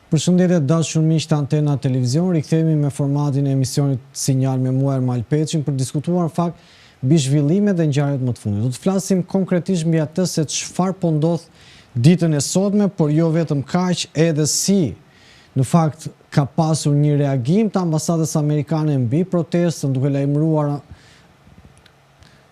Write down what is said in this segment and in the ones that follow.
Përshëndetje dashur miq të Antena Televizion, rikthehemi me formatin e emisionit Sinjal me mua Ermal Peçin për diskutuar fakt mbi zhvillimet dhe ngjarjet më të fundit. Do të flasim konkretisht mbi atë se çfarë po ndodh ditën e sotme, por jo vetëm kaq, edhe si në fakt ka pasur një reagim të ambasadës amerikane mbi protestën, duke lajmëruar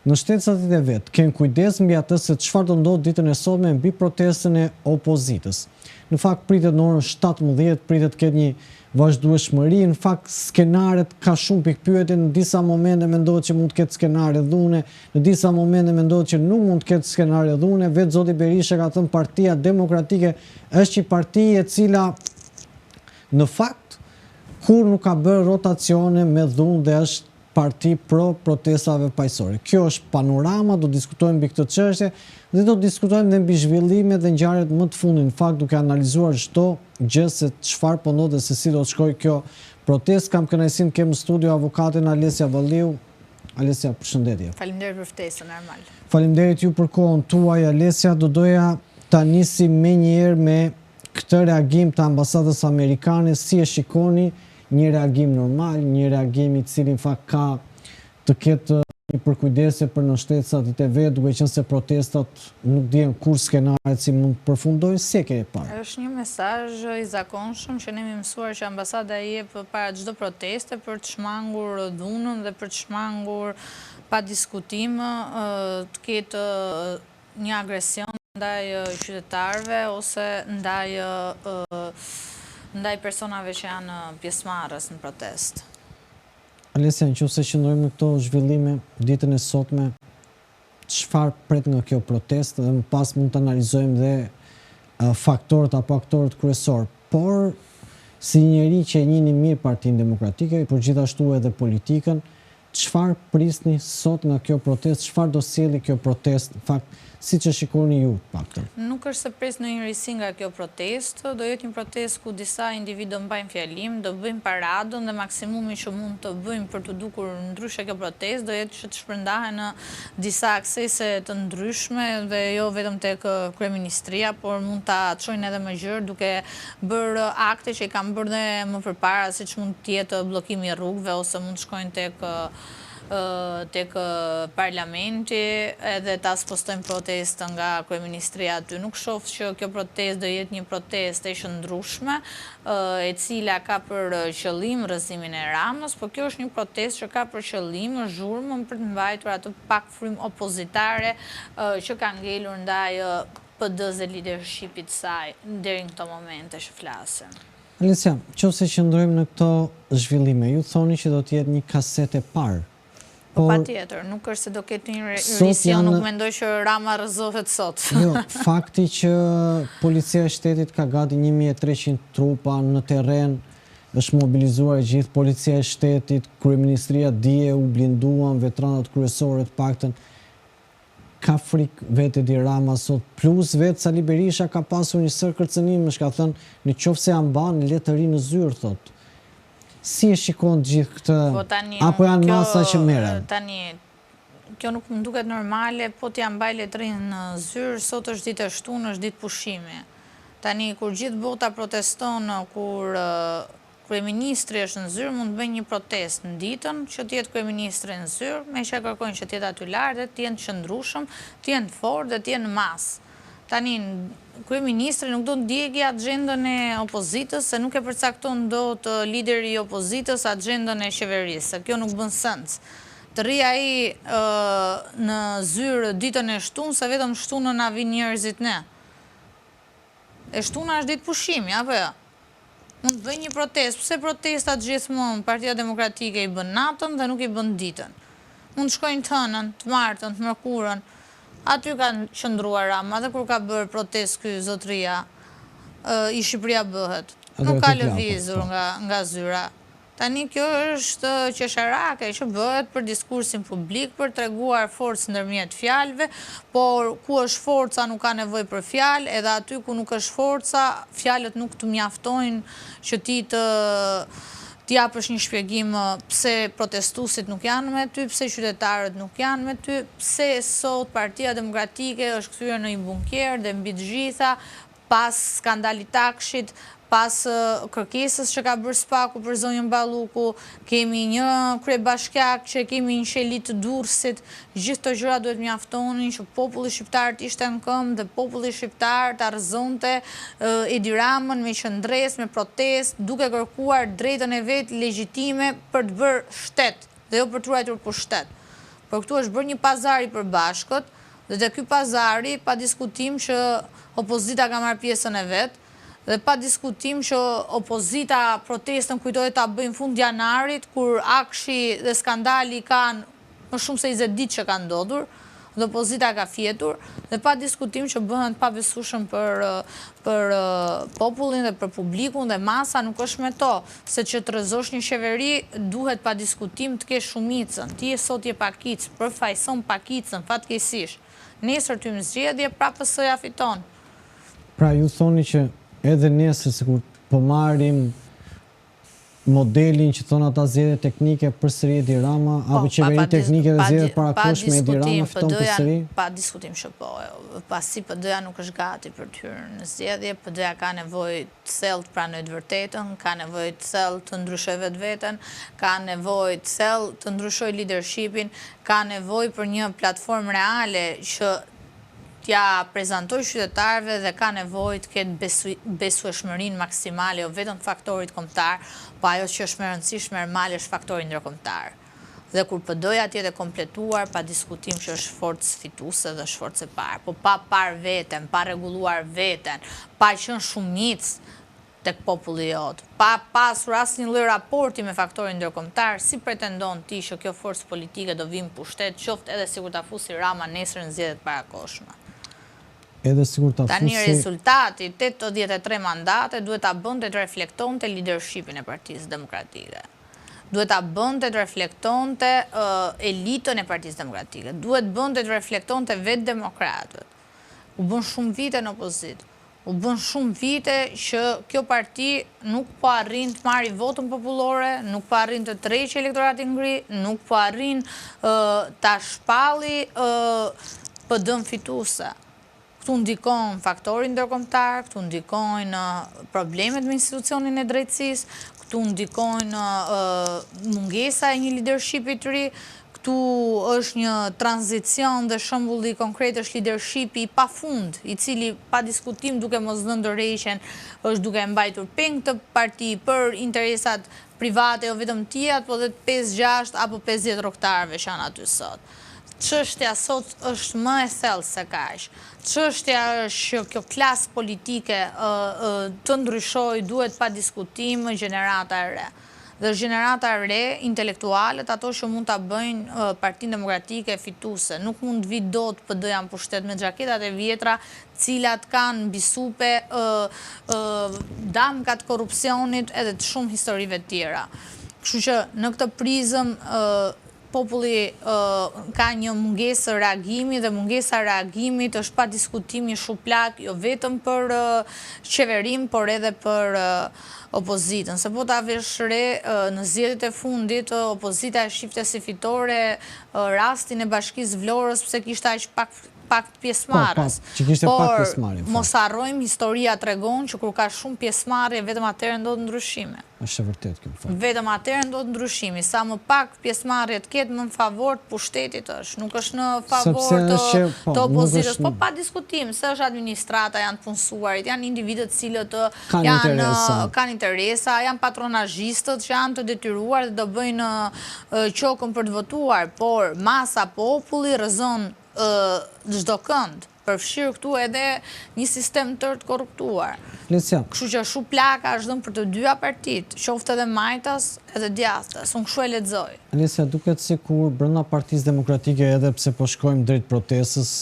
në shtetësat e vet, ken kujdes mbi atë se çfarë do ndodh ditën e sotme mbi protestën e opozitës. Në fakt pritet në orën 17, pritet të ketë një vazhdueshmëri. Në fakt skenaret ka shumë pikpyetje, në disa momente mendohet që mund të ketë skenare dhune, në disa momente mendohet që nuk mund të ketë skenare dhune. Vetë zoti Berisha ka thënë Partia Demokratike është një parti e cila në fakt kur nuk ka bërë rotacione me dhunë dhe është parti pro protestave paqësore. Kjo është panorama, do diskutojmë mbi këtë çështje dhe do diskutojmë dhe mbi zhvillimet dhe ngjarjet më të fundit, në fakt duke analizuar çdo gjë se çfarë po ndodh dhe se si do të shkojë kjo protestë. Kam kënaqësinë kem në studio avokatin Alesia Valliu. Alesia, përshëndetje. Faleminderit për ftesën, Ermal. Faleminderit ju për kohën tuaj, Alesia. Do doja ta nisim menjëherë me këtë reagim të ambasadës amerikane. Si e shikoni? Një reagim normal, një reagim i cili në fakt ka të ketë një përkujdesje për në shtetësat e vet, duke qenë se protestat nuk dihen kur skenaret si mund të përfundojnë, si e ke parë? Është një mesazh i zakonshëm që ne kemi mësuar që ambasada i jep para çdo proteste për të shmangur dhunën dhe për të shmangur pa diskutim të ketë një agresion ndaj qytetarëve ose ndaj personave që janë pjesëmarrës në protestë. Alesia, nëse qëndrojmë në këto zhvillime ditën e sotme, çfarë pret nga kjo protestë dhe më pas mund të analizojmë dhe faktorët apo aktorët kryesor. Por si njeri që e njihni mirë Partinë Demokratike, por gjithashtu edhe politikën, çfarë prisni sot nga kjo protestë, çfarë do sjellë kjo protestë, në fakt siç e shikoni ju paktën? Nuk është se pres në njërisi nga kjo protestë, do jetë një protestë ku disa individu mbajnë fjalim, do bëjmë paradën dhe maksimumi që mund të bëjmë për të dukur ndryshe kjo protestë, do jetë që të shpërndahen në disa aksese të ndryshme dhe jo vetëm tek kryeministria, por mund ta çojnë edhe më gjerë duke bërë akte që i kanë bërë dhe më përpara, siç mund të jetë bllokimi i rrugëve ose mund të shkojnë tek parlamenti edhe ta spostojnë protestë nga kryeministria aty. Nuk shoh që kjo protestë do jetë një protestë e qëndrueshme, e cila ka për qëllim rrëzimin e Ramës, por kjo është një protestë që ka për qëllim zhurmën për të mbajtur atë pak frymë opozitare që ka ngelur ndaj PD-s dhe leadershipit saj deri në këto momente që flasim. Alesia, nëse qëndrojmë në këto zhvillime, ju thoni që do të jetë një kasetë e parë. Po patjetër, nuk është se do ketë një rision, nuk mendoj që Rama rrëzohet sot. Jo, fakti që policia e shtetit ka gati 1300 trupa në terren, është mobilizuar gjithë policia e shtetit, kryeministria dje u blinduan, veteranët kryesorë të paktën. Ka frikë vetë di Rama sot, plus vetë Sali Berisha ka pasur një sër kërcënimesh, ka thënë në qoftë se janë banë, le të rinë në zyrë, thotë. Si e shikon gjithë këtë, apo janë masa që merren? Tani, kjo nuk më duket normale, po t'ja mbaj letrin në zyrë, sot është ditë e shtunë, është ditë pushimi. Tani, kur gjithë bota proteston, kur kryeministri është në zyrë, mund të bëjnë një protestë në ditën, që t'jetë kryeministri në zyrë, me që kërkojnë që t'jetë aty lartë, t'jenë të qëndrueshëm, t'jenë të fortë dhe t'jenë në masë. Tani, kryeministri nuk do të ndjeki agjendën e opozitës, se nuk e përcakton dot lideri i opozitës agjendën e qeverisë, se kjo nuk bën sens. Të rri ai në zyrë ditën e shtunë, se vetëm shtunën na vinë njerëzit ne. E shtuna është ditë pushimi, apo jo? Mund të bëjë një protestë, pse protestat gjithmonë Partia Demokratike i bën natën dhe nuk i bën ditën. Mund të shkojnë të hënën, të martën, të mërkurën. Aty kanë qëndruar Rama dhe kur ka bërë protestë ky zotëria, i Shqipëria bëhet. Nuk ka lëvizur nga zyra. Tani kjo është qesharake që bëhet për diskursin publik, për treguar forcë ndërmjet fjalëve, por ku është forca nuk ka nevojë për fjalë, edhe aty ku nuk është forca, fjalët nuk të mjaftojnë që ti t'japësh një shpjegim pse protestuesit nuk janë me ty, pse qytetarët nuk janë me ty, pse sot Partia Demokratike është kthyer në një bunker dhe mbi të gjitha pas skandalit Takshit, pas kërkesës që ka bërë Spaku për zonjën Balluku, kemi një kryebashkiak që kemi një sheli të Durrësit, gjithë të gjëra duhet mjaftonin që populli shqiptar të ishte në këmbë dhe populli shqiptar të argëzonte Edi Ramën me qëndres, me protest, duke kërkuar drejtën e vetë legjitime për të bërë shtet dhe jo për të ruajtur për shtet. Por këtu është bërë një pazar i përbashkët dhe te ky pazari pa diskutim që opozita ka marrë pjesën e vet dhe pa diskutim që opozita protestën kujtohet ta bëjnë fund janarit kur akshi dhe skandali kanë më shumë se 20 ditë që kanë ndodhur dhe opozita ka fjetur dhe pa diskutim që bëhen pabesueshëm për popullin dhe për publikun dhe masa nuk është me to, se që të rrezosh një qeveri duhet pa diskutim të kesh shumicën. Ti sot je pakicë, përfaqëson pakicën fatkeqësisht. Nesër ty më zgjedhje, prapë PS-ja fiton. Pra ju thoni që edhe nesër sikur po marrim modelin që thonë ata zgjedhje teknike përsëri Edi Rama, apo qeveri teknike dhe zgjedhje parakohshme Edi Rama fiton përsëri? Pa diskutim që po, pasi PD-ja nuk është gati për të hyrë në zgjedhje, PD-ja ka nevojë të thellë të pranojë të vërtetën, ka nevojë të thellë të ndryshojë vetveten, ka nevojë të thellë të ndryshojë leadershipin, ka nevojë për një platformë reale që t'ja prezantoj qytetarëve dhe ka nevojë të ketë besueshmërinë maksimale, jo vetëm faktorit kombëtar, po ajo që është më e rëndësishme normale është faktori ndërkombëtar. Dhe kur PD-ja tjetë e kompletuar, pa diskutim që është forcë fituese dhe është forcë e parë, po pa parë veten, pa rregulluar veten, pa qenë shumicë tek populli jot, pa pasur asnjë lloj raporti me faktorin ndërkombëtar, si pretendon ti që kjo forcë politike do vinë pushtet, qoftë edhe sikur ta fusi Rama nesër në zgjedhjet parakohshme. Tani rezultati 83 mandate duhet ta bënte të reflektonte leadershipin e Partisë Demokratike. Duhet ta bënte të reflektonte elitën e Partisë Demokratike. Duhet bënte të reflektonte vetë demokratët. U bën shumë vite në opozitë. U bën shumë vite që kjo parti nuk po arrin të marrë votën popullore, nuk po arrin të tërheqë elektoratin ngri, nuk po arrin ta shpalli PD-n fituese. Këtu ndikon faktori ndërkombëtar, këtu ndikojnë problemet me institucionin e drejtësisë, këtu ndikojnë mungesa e një leadershipi të ri, këtu është një tranzicion dhe shembulli konkret është leadershipi i pafund, i cili pa diskutim duke mos dhënë ndërheqjen është duke mbajtur peng të parti për interesat private, jo vetëm tijat, po dhe 5-6 apo 50 rrogtarëve që janë aty sot. Çështja sot është më e thellë se kaq. Çështja është që kjo klasë politike të ndryshojë duhet pa diskutim gjenerata e re. Dhe gjenerata e re, intelektualet, ato që mund ta bëjnë Partinë Demokratike fituese. Nuk mund të vi dot PD-ja në pushtet me xhaketat e vjetra, cilat kanë mbisupe damkat korrupsionit edhe të shumë historive të tjera. Kështu që në këtë prizëm populli ka një mungesë reagimi dhe mungesa reagimit është pa diskutim një shuplak jo vetëm për qeverim, por edhe për opozitën. Se po ta vesh re në zgjedhjet e fundit, opozita e shifte si fitore rastin e Bashkisë Vlorës pse kishte aq pak pjesëmarrës. Por mos harrojmë, historia tregon që kur ka shumë pjesëmarrje vetëm atëherë ndodh ndryshime. Është e vërtetë kjo. Vetëm atëherë ndodh ndryshimi. Sa më pak pjesëmarrje të ketë më në favor të pushtetit është, nuk është në favor të opozitës. Po pa diskutim, se është administrata, janë të punësuarit, janë individët cilët kanë interesa, janë patronazhistët që janë të detyruar dhe do bëjnë qokën për të votuar, por masa populli rrezon çdo kënd, përfshirë këtu edhe një sistem tërë të korruptuar. Kështu që shuplaka është dhënë për të dyja partitë, qoftë edhe majtas edhe djathtas. Unë kështu e lexoj. Alesia, duket sikur brenda Partisë Demokratike, edhe pse po shkojmë drejt protestës,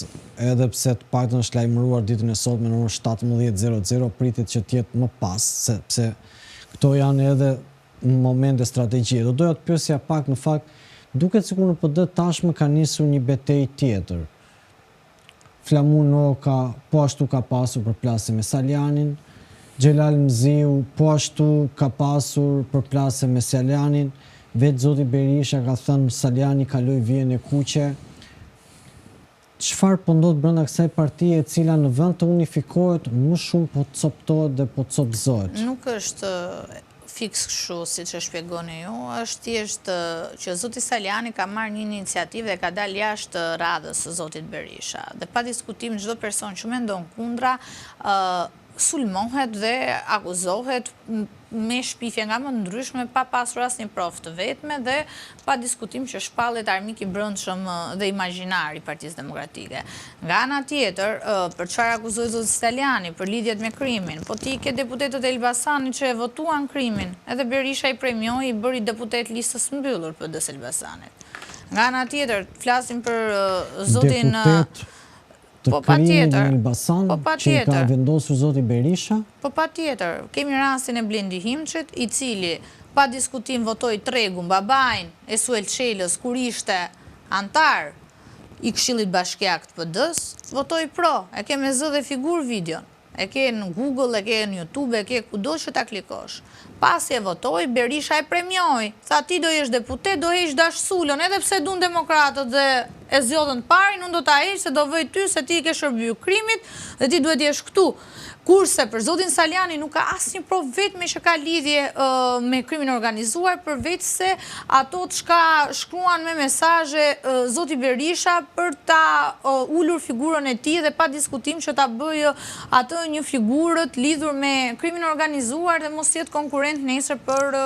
edhe pse të paktën është lajmëruar ditën e sotme në orën 17:00, pritet që të jetë më pas, sepse këto janë edhe momente strategjie. Do doja të pyesja pak në fakt, duket sikur në PD tashmë ka nisur një betejë tjetër. Flamun Oka po ashtu ka pasur përplasje me Saljanin, Xhelal Mziu po ashtu ka pasur përplasje me Saljanin, vetë zoti Berisha ka thënë Saljani kaloi vijën e kuqe. çfarë po ndodh brenda kësaj partie e cila në vend të unifikohet më shumë po coptohet dhe po copëzohet? Nuk është fiks kështu siç e shpjegoni ju, është thjesht që zoti Saliani ka marrë një iniciativë dhe ka dalë jashtë radhës së zotit Berisha. Dhe pa diskutim çdo person që mendon kundra sulmohet dhe akuzohet me shpifje nga më ndryshme pa pasur asnjë provë të vetme dhe pa diskutim që shpallet armik i brendshëm dhe imagjinar i Partisë Demokratike. Nga ana tjetër, për çfarë akuzohet zoti Saliani për lidhjet me krimin, po ti ke deputetët e Elbasanit që e votuan krimin, edhe Berisha i premioi, i bëri deputet listës mbyllur për PD-s Elbasanit. Nga ana tjetër, flasim për zotin të krimit në Elbasan që i ka vendosur zoti Berisha? Po pa tjetër, kemi rastin e Blendi Himçit, i cili pa diskutim votoi tregun, babain e Suel Çelës, kur ishte antar i Këshillit Bashkiak të PD-s, votoi pro, e ke me zë dhe figur videon, e ke në Google, e ke në YouTube, e ke kudo që ta klikosh. Pasi e votoi, Berisha e premioi. Tha ti do jesh deputet, do heq dashsulën, edhe pse dun demokratët dhe e zgjodhën parin, unë do ta heq se do vëj ty se ti i ke shërbyer krimit dhe ti duhet jesh këtu. Kurse për zotin Saliani nuk ka asnjë provë vetme që ka lidhje me krimin organizuar, përveç se ato të shka shkruan me mesazhe zoti Berisha për ta ulur figurën e tij dhe pa diskutim që ta bëjë atë një figurë të lidhur me krimin organizuar dhe mos jetë konkurrent nesër për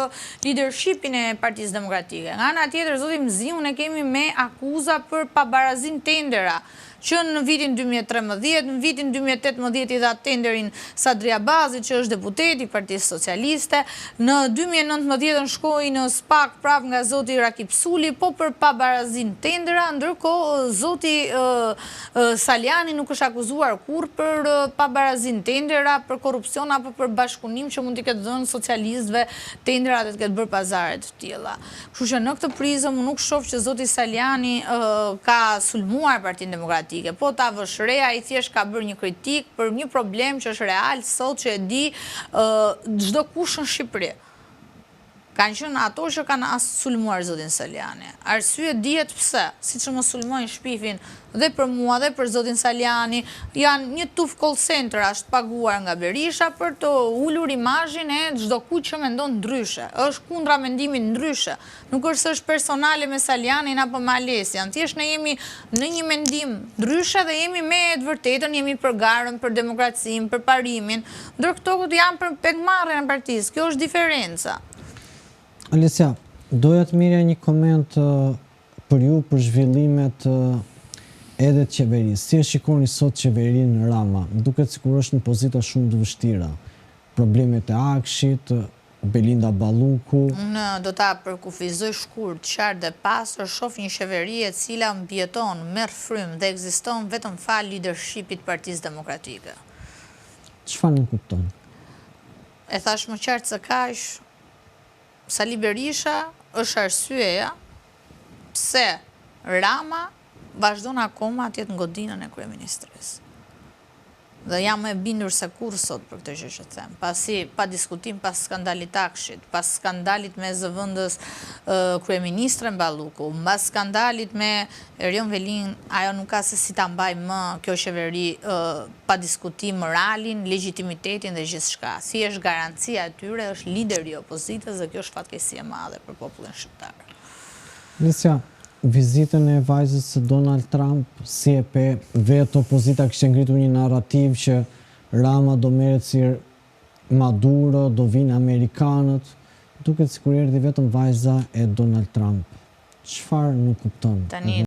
leadershipin e Partisë Demokratike. Nga ana tjetër, zoti Mziun e kemi me akuza për pabarazin tendera, që në vitin 2013, në vitin 2018 i dha tenderin Sadri Abazi, që është deputeti i Partisë Socialiste, në 2019 shkoi në SPAK prap nga zoti Rakip Suli, po për pabarazin tendera, ndërkohë zoti Saliani nuk është akuzuar kur për pabarazin tendera, për korrupsion apo për bashkëpunim që mund t'i ketë dhënë socialistëve tendera dhe të ketë bërë pazare të tilla. Kështu që në këtë prizëm nuk shoh që zoti Saliani ka sulmuar Partinë Demokratike. Po ta vëshrea i thjesht ka bërë një kritik për një problem që është real sot që e di çdo kush në Shqipëri. Kanë qenë ato që kanë sulmuar zotin Saliani. Arsye dihet pse, siç më sulmojnë shpifin dhe për mua dhe për zotin Saliani, janë një tuf call center është paguar nga Berisha për të ulur imazhin e çdo kujt që mendon ndryshe. Është kundra mendimit ndryshe. Nuk është se është personale me Salianin apo me Alesian. Thjesht ne jemi në një mendim ndryshe dhe jemi me të vërtetën, jemi për garën, për demokracinë, për parimin, ndër këto janë për pegmarrjen e partisë. Kjo është diferenca. Alesia, doja të mirja një koment për ju për zhvillimet edhe të qeverisë. Si e shikoni sot qeverinë Rama? Duket sikur është në pozita shumë të vështira. Problemet e Akshit, Belinda Balluku. Unë do ta përkufizoj shkurt, qartë dhe pastër, shoh një qeveri e cila mbijeton, merr frymë dhe ekziston vetëm fal leadershipit Partisë Demokratike. Çfarë nuk kupton? E thash më qartë se kaq, Sali Berisha është arsyeja pse Rama vazhdon akoma të jetë në godinën e kryeministrisë. Dhe jam e bindur se kur sot për këtë gjë që them. Pasi pa diskutim pas skandalit Akshit, pas skandalit me zëvendës kryeministren Balluku, pas skandalit me Erion Velin, ajo nuk ka se si ta mbaj më kjo qeveri pa diskutim moralin, legitimitetin dhe gjithçka. Thjesht garancia e tyre është lideri i opozitës dhe kjo është fatkeqësi e madhe për popullin shqiptar. Alesia, vizitën e vajzës së Donald Trump, si e pe vetë opozita kishte ngritur një narrativ që Rama do merret si Maduro, do vinë Amerikanët, duket sikur erdhi vetëm vajza e Donald Trump. Çfarë nuk kupton? Tani